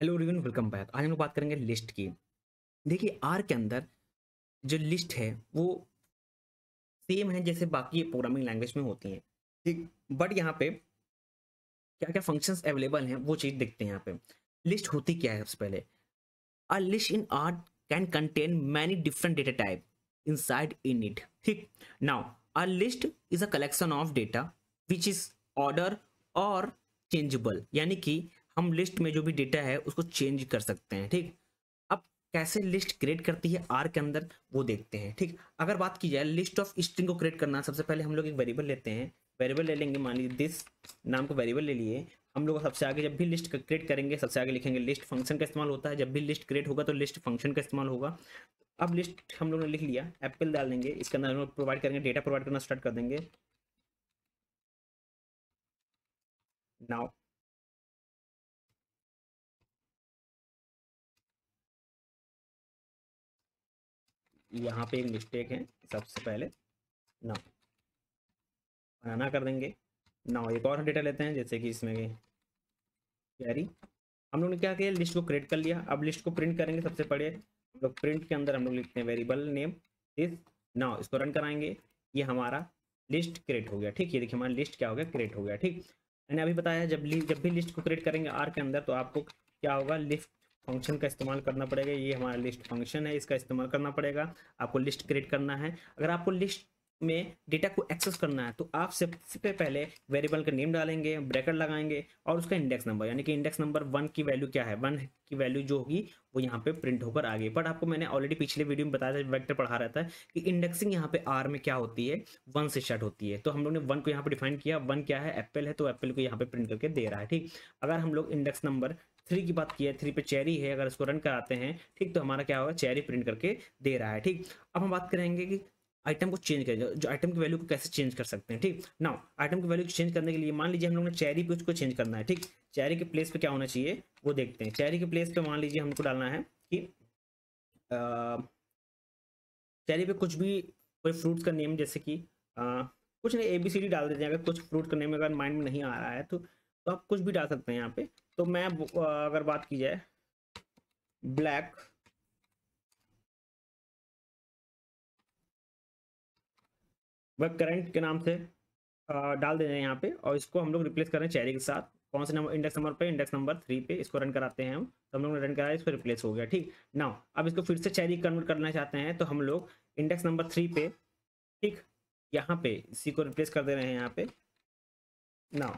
Hello everyone, welcome back. आज हम लोग बात करेंगे लिस्ट की। देखिए, आर के अंदर जो लिस्ट है वो सेम है जैसे बाकी प्रोग्रामिंग लैंग्वेज में होती हैं, ठीक। बट यहाँ पे क्या क्या फंक्शंस अवेलेबल हैं वो चीज़ देखते हैं। यहाँ पे लिस्ट होती क्या है? सबसे पहले, a list in R can contain many different data type inside in it, ठीक। Now a list is a collection of data which is order और चेंजेबल, यानी कि हम लिस्ट में जो भी डेटा है उसको चेंज कर सकते हैं, ठीक। अब कैसे लिस्ट क्रिएट करती है आर के अंदर वो देखते हैं, ठीक। अगर बात की जाए लिस्ट ऑफ स्ट्रिंग को क्रिएट करना, सबसे पहले हम लोग एक वेरिएबल लेते हैं। वेरिएबल ले लेंगे, मान लीजिए दिस नाम का वेरिएबल ले लिए। हम लोग सबसे आगे जब भी लिस्ट क्रिएट करेंगे सबसे आगे लिखेंगे लिस्ट फंक्शन का इस्तेमाल होता है। जब भी लिस्ट क्रिएट होगा तो लिस्ट फंक्शन का इस्तेमाल होगा। अब लिस्ट हम लोग ने लिख लिया, एप्पल डाल देंगे, इसके अंदर हम लोग प्रोवाइड करेंगे, डेटा प्रोवाइड करना स्टार्ट कर देंगे। नाउ यहाँ पे एक मिस्टेक है, सबसे पहले नाउ बनाना कर देंगे। नाउ एक और डेटा लेते हैं, जैसे कि इसमें क्वेरी। हम लोग ने क्या किया, लिस्ट को क्रिएट कर लिया। अब लिस्ट को प्रिंट करेंगे। सबसे पहले हम लोग प्रिंट के अंदर हम लोग लिखते हैं वेरिएबल नेम इज। नाउ इसको रन कराएंगे, ये हमारा लिस्ट क्रिएट हो गया, ठीक। ये देखिए हमारा लिस्ट क्या हो गया, क्रिएट हो गया, ठीक। मैंने अभी बताया जब भी लिस्ट को क्रिएट करेंगे आर के अंदर तो आपको क्या होगा, लिस्ट फंक्शन का इस्तेमाल करना पड़ेगा। ये हमारा लिस्ट फंक्शन है, इसका इस्तेमाल करना पड़ेगा। आपको लिस्ट क्रिएट करना है। अगर आपको लिस्ट में डेटा को एक्सेस करना है तो आप सबसे पहले वेरिएबल का नेम डालेंगे, ब्रैकेट लगाएंगे और उसका इंडेक्स नंबर, यानी कि इंडेक्स नंबर 1 की वैल्यू क्या है, 1 की वैल्यू जो होगी वो यहाँ पे प्रिंट होकर आ गई। बट आपको मैंने ऑलरेडी पिछले वीडियो में बताया था, वेक्टर पढ़ा रहता है कि इंडेक्सिंग यहाँ पे आर में क्या होती है, 1 से स्टार्ट होती है। तो हम लोग ने 1 को यहाँ पे डिफाइन किया। 1 क्या है, एप्पल है, तो एप्पल को यहाँ पे प्रिंट करके दे रहा है, ठीक। अगर हम लोग इंडेक्स नंबर 3 की बात की है, 3 पे चेरी है, अगर इसको रन कराते हैं, ठीक, तो हमारा क्या होगा, चेरी प्रिंट करके दे रहा है, ठीक। अब हम बात करेंगे कि आइटम को चेंज करें, जो आइटम की वैल्यू को कैसे चेंज कर सकते हैं, ठीक। नाउ आइटम की वैल्यू को चेंज करने के लिए मान लीजिए हम लोग ने चेरी पे उसको चेंज करना है, ठीक। चेरी के प्लेस पे क्या होना चाहिए वो देखते हैं। चेरी के प्लेस पे मान लीजिए हमको डालना है कि चेरी पे कुछ भी, कोई फ्रूट्स का नेम, जैसे कि कुछ नहीं, ABCD डाल देते हैं। अगर कुछ फ्रूट का नेम अगर माइंड में नहीं आ रहा है तो आप कुछ भी डाल सकते हैं यहाँ पे। तो मैं अगर बात की जाए ब्लैक, वह करंट के नाम से डाल दे रहे हैं यहाँ पे, और इसको हम लोग रिप्लेस कर रहे हैं चेरी के साथ। कौन से नंबर, इंडेक्स नंबर पे, इंडेक्स नंबर 3 पे इसको रन कराते हैं हम। तो हम लोग ने रन कराया, इसको रिप्लेस हो गया, ठीक। नाउ अब इसको फिर से चेरी कन्वर्ट करना चाहते हैं तो हम लोग इंडेक्स नंबर 3 पे, ठीक, यहाँ पे इसी को रिप्लेस कर दे रहे हैं यहाँ पे। नाउ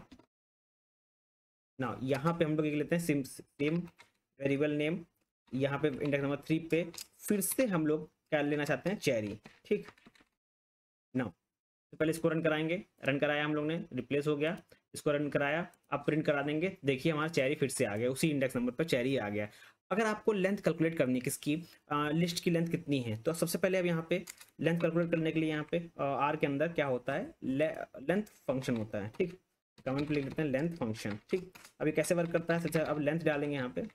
नाउ यहाँ पे हम लोग एक लेते हैं सिम सेम वेरिएबल नेम, यहाँ पे इंडेक्स नंबर 3 पे फिर से हम लोग क्या लेना चाहते हैं, चेरी, ठीक। नाउ तो पहले इसको रन कराएंगे, रन कराया हम लोग ने, रिप्लेस हो गया। इसको रन कराया, अब प्रिंट करा देंगे, देखिए हमारा चेरी फिर से आ गया, उसी इंडेक्स नंबर पर चेरी आ गया। अगर आपको लेंथ कैलकुलेट करनी है किसकी, लिस्ट की लेंथ कितनी है, तो सबसे पहले अब यहाँ पे लेंथ कैलकुलेट करने के लिए यहाँ पे आर के अंदर क्या होता है, लेंथ फंक्शन होता है, ठीक। कमेंट पे लिख देते हैं लेंथ फंक्शन, ठीक। अब ये कैसे वर्क करता है, सबसे अब लेंथ डालेंगे यहाँ पे।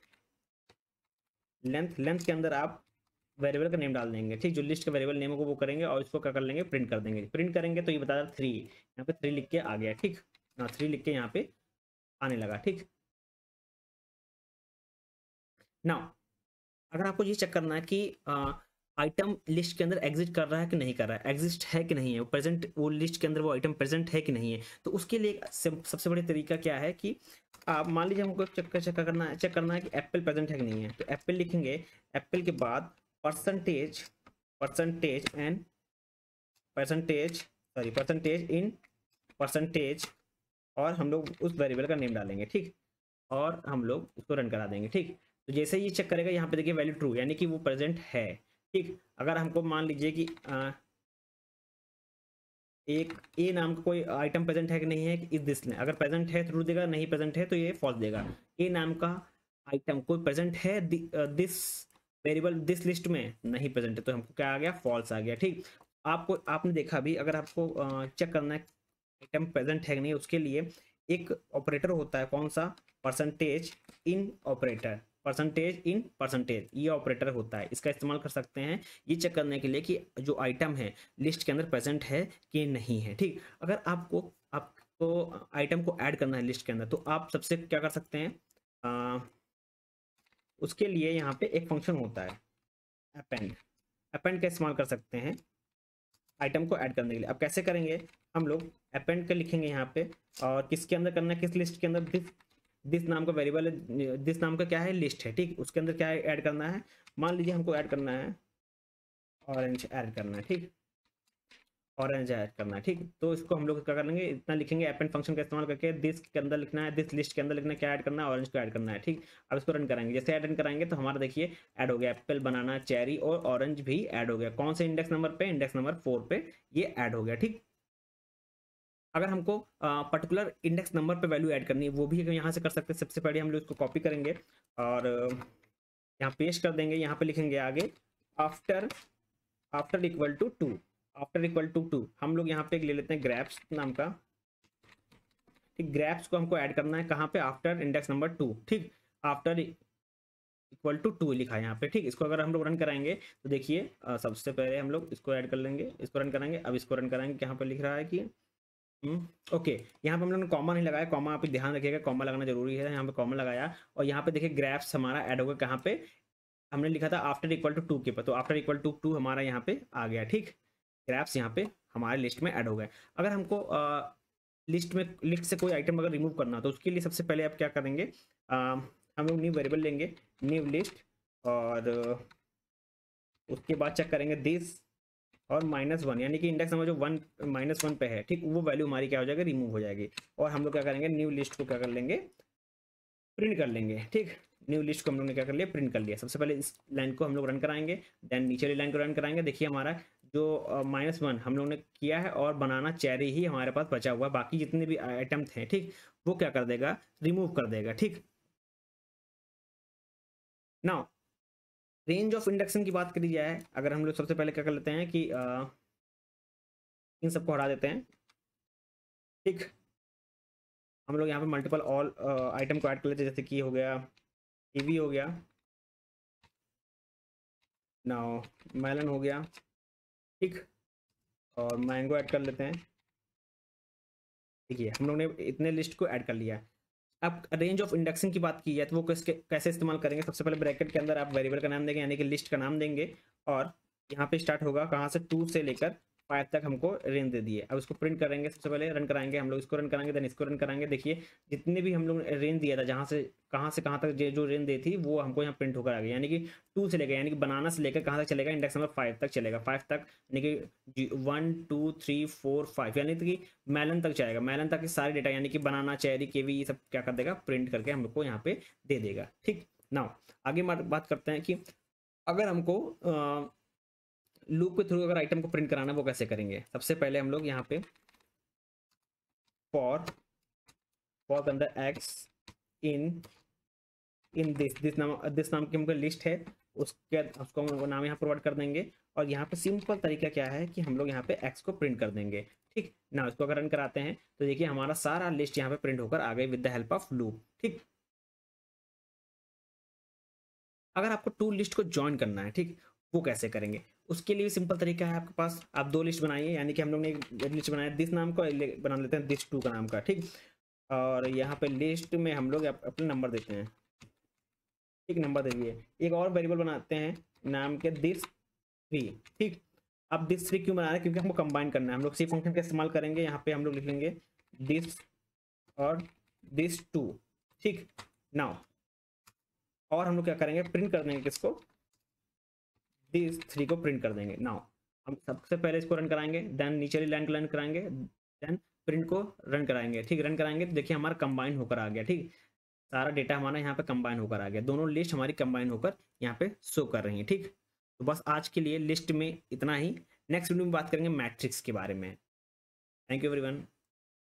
लेंथ के अंदर आप वेरिएबल का नेम डाल देंगे, ठीक। जो लिस्ट का वेरिएबल नेम को वो करेंगे और इसको क्या कर लेंगे, प्रिंट कर देंगे। प्रिंट करेंगे तो ये बता रहा 3, यहाँ पे 3 लिख के आ गया, ठीक। 3 लिख के यहाँ पे आने लगा, ठीक। नाउ अगर आपको ये चेक करना है कि आइटम लिस्ट के अंदर एग्जिस्ट कर रहा है कि नहीं कर रहा है, एग्जिस्ट है कि नहीं है, वो प्रेजेंट, वो लिस्ट के अंदर वो आइटम प्रेजेंट है कि नहीं है, तो उसके लिए सबसे बड़ी तरीका क्या है कि आप मान लीजिए हमको चेक करना है कि एप्पल प्रेजेंट है कि नहीं है, तो एप्पल लिखेंगे। एप्पल के बाद percentage, percentage and percentage, sorry percentage in percentage, और हम लोग उस वेरिएबल का नेम डालेंगे, ठीक। और हम लोग उसको रन करा देंगे, ठीक। तो जैसे ही ये चेक करेगा यहाँ पे देखिए वैल्यू ट्रू, यानी कि वो प्रेजेंट है, ठीक। अगर हमको मान लीजिए कि एक ए नाम का कोई आइटम प्रेजेंट है कि नहीं है, इस दिस में अगर प्रेजेंट है ट्रू देगा, नहीं प्रेजेंट है तो ये फॉल्स देगा। ए नाम का आइटम कोई प्रेजेंट है दिस वेरिएबल, दिस लिस्ट में नहीं प्रेजेंट है, तो हमको क्या आ गया, फॉल्स आ गया, ठीक। आपको, आपने देखा भी, अगर आपको चेक करना है आइटम प्रेजेंट है कि नहीं, उसके लिए एक ऑपरेटर होता है, कौन सा, percentage in operator, percentage in percentage, ये ऑपरेटर होता है, इसका इस्तेमाल कर सकते हैं ये चेक करने के लिए कि जो आइटम है लिस्ट के अंदर प्रेजेंट है कि नहीं है, ठीक। अगर आपको आपको आइटम को ऐड करना है लिस्ट के अंदर तो आप सबसे क्या कर सकते हैं, उसके लिए यहाँ पे एक फंक्शन होता है अपेंड। अपेंड का इस्तेमाल कर सकते हैं आइटम को ऐड करने के लिए। अब कैसे करेंगे, हम लोग अपेंड का लिखेंगे यहाँ पे, और किसके अंदर करना है, किस लिस्ट के अंदर, दिस नाम का वेरिएबल है, दिस नाम का क्या है, लिस्ट है, ठीक। उसके अंदर क्या ऐड करना है, मान लीजिए हमको ऐड करना है ऑरेंज ऐड करना है, ठीक, ऑरेंज ऐड करना है, ठीक। तो इसको हम लोग क्या करेंगे, इतना लिखेंगे अपेंड फंक्शन का इस्तेमाल करके, दिस के अंदर लिखना है, दिस लिस्ट के अंदर लिखना है क्या ऐड करना है, ऑरेंज को ऐड करना है, ठीक। अब इसको रन कराएंगे, जैसे रन कराएंगे तो हमारा देखिए ऐड हो गया एप्पल, बनाना, चेरी और ऑरेंज भी ऐड हो गया। कौन से इंडेक्स नंबर पे, इंडेक्स नंबर 4 पे ये ऐड हो गया, ठीक। अगर हमको पर्टिकुलर इंडेक्स नंबर पे वैल्यू ऐड करनी है वो भी यहाँ से कर सकते हैं। सबसे पहले हम लोग इसको कॉपी करेंगे और यहाँ पेस्ट कर देंगे, यहाँ पे लिखेंगे आगे after, after equal to 2, after equal to 2 हम लोग यहाँ पे ले लेते हैं ग्रैप्स नाम का, ठीक। ग्रैप्स को हमको ऐड करना है कहाँ पे, आफ्टर इंडेक्स नंबर 2, ठीक। आफ्टर इक्वल टू 2 लिखा है यहाँ पे, ठीक। इसको अगर हम लोग रन कराएंगे तो देखिए सबसे पहले हम लोग इसको ऐड कर लेंगे, इसको रन कराएंगे। अब इसको रन कराएंगे, यहाँ पे लिख रहा है कि ओके, यहाँ पे हम लोगों ने कॉमा नहीं लगाया, कॉमा आप ध्यान रखिएगा, कॉमा लगाना जरूरी है। यहाँ पे कॉमा लगाया और यहाँ पे देखिए ग्रैप्स हमारा ऐड होगा कहाँ पे, हमने लिखा था आफ्टर इक्वल टू 2 के पर, तो आफ्टर इक्वल टू 2 हमारा यहाँ पे आ गया, ठीक। ग्रैप्स यहाँ पे हमारे लिस्ट में ऐड हो गए। अगर हमको लिस्ट से कोई आइटम अगर रिमूव करना तो उसके लिए सबसे पहले आप क्या करेंगे, हम लोग न्यू वेरिएबल लेंगे, न्यू लिस्ट, और उसके बाद चेक करेंगे दिस और -1, यानी कि इंडेक्स नंबर जो -1 पे है, ठीक, वो वैल्यू हमारी क्या हो जाएगी, रिमूव हो जाएगी। और हम लोग क्या करेंगे, न्यू लिस्ट को क्या कर लेंगे, प्रिंट कर लेंगे, ठीक। न्यू लिस्ट को हम लोग ने क्या कर लिया, प्रिंट कर लिया। सबसे पहले इस लाइन को हम लोग रन कराएंगे, देन नीचे वाली लाइन को रन कराएंगे। देखिए हमारा जो -1 हम लोग ने किया है और बनाना चेरी ही हमारे पास बचा हुआ, बाकी जितने भी आइटम थे, ठीक, वो क्या कर देगा, रिमूव कर देगा, ठीक। नाउ रेंज ऑफ इंडक्शन की बात करी जाए, अगर हम लोग सबसे पहले क्या कर लेते हैं कि इन सबको हटा देते हैं, ठीक। हम लोग यहाँ पे मल्टीपल ऑल आइटम को ऐड कर लेते हैं, जैसे कि हो गया कीवी हो गया, नाउ मेलन हो गया, ठीक, और मैंगो ऐड कर लेते हैं। देखिए हम लोग ने इतने लिस्ट को ऐड कर लिया। अब रेंज ऑफ इंडेक्सिंग की बात की जाए तो वो कैसे इस्तेमाल करेंगे, सबसे पहले ब्रैकेट के अंदर आप वेरिएबल का नाम देंगे, यानी कि लिस्ट का नाम देंगे, और यहाँ पे स्टार्ट होगा कहाँ से, 2 से लेकर 5 तक हमको रेंज दे दिए। अब इसको प्रिंट करेंगे, सबसे पहले रन कराएंगे हम लोग, इसको रन कराएंगे, देन इसको रन कराएंगे। देखिए जितने भी हम लोग रेंज दिया था, जहाँ से कहाँ तक जो रेंज दी थी वो हमको यहाँ प्रिंट होकर आ गई, यानी कि 2 से लेकर, यानी कि बनाना से लेकर कहाँ तक चलेगा, इंडेक्स नंबर 5 तक चलेगा, 5 तक, यानी कि 1 2 3 4 5, यानी कि मेलन तक जाएगा, मेलन तक के सारे डेटा, यानी कि बनाना, चेरी, कीवी, ये सब क्या कर देगा, प्रिंट करके हम लोग को यहाँ पे दे देगा, ठीक। नाउ आगे बात करते हैं कि अगर हमको लूप के थ्रू अगर आइटम को प्रिंट कराना है वो कैसे करेंगे। सबसे पहले हम लोग यहाँ पे फॉर के अंदर एक्स इन दिस नाम की हमको लिस्ट है, उसको हम नाम यहाँ प्रोवाइड कर देंगे, और यहाँ पे सिंपल तरीका क्या है कि हम लोग यहाँ पे एक्स को प्रिंट कर देंगे, ठीक ना। इसको अगर रन कराते हैं तो देखिए हमारा सारा लिस्ट यहाँ पे प्रिंट होकर आ गई with the help of loop, ठीक। अगर आपको टू लिस्ट को ज्वाइन करना है, ठीक, वो कैसे करेंगे, उसके लिए सिंपल तरीका है आपके पास। आप 2 लिस्ट बनाइए, यानी कि हम लोग ने एक लिस्ट बनाया दिस नाम का, बना लेते हैं दिस 2 का नाम का, ठीक। और यहाँ पे लिस्ट में हम लोग अपने नंबर देते हैं, ठीक, नंबर दे दिए। एक और वेरिएबल बनाते हैं नाम के दिस 3, ठीक। अब दिस 3 क्यों बना रहे हैं, क्योंकि हमको कंबाइन करना है। हम लोग सी फंक्शन का इस्तेमाल करेंगे, यहाँ पे हम लोग लिख लेंगे दिस और दिस 2, ठीक। नाउ और हम लोग क्या करेंगे, प्रिंट कर देंगे किसको, दिस 3 को प्रिंट कर देंगे। नाउ हम सबसे पहले इसको रन कराएंगे, देन नीचे वाली लाइन को रन कराएंगे, देन प्रिंट को रन कराएंगे, ठीक। रन कराएंगे तो देखिए हमारा कंबाइन होकर आ गया, ठीक। सारा डेटा हमारा यहाँ पे कंबाइन होकर आ गया, दोनों लिस्ट हमारी कंबाइन होकर यहाँ पे शो कर रही है, ठीक। तो बस आज के लिए लिस्ट में इतना ही। नेक्स्ट वीडियो में बात करेंगे मैट्रिक्स के बारे में। Thank you everyone.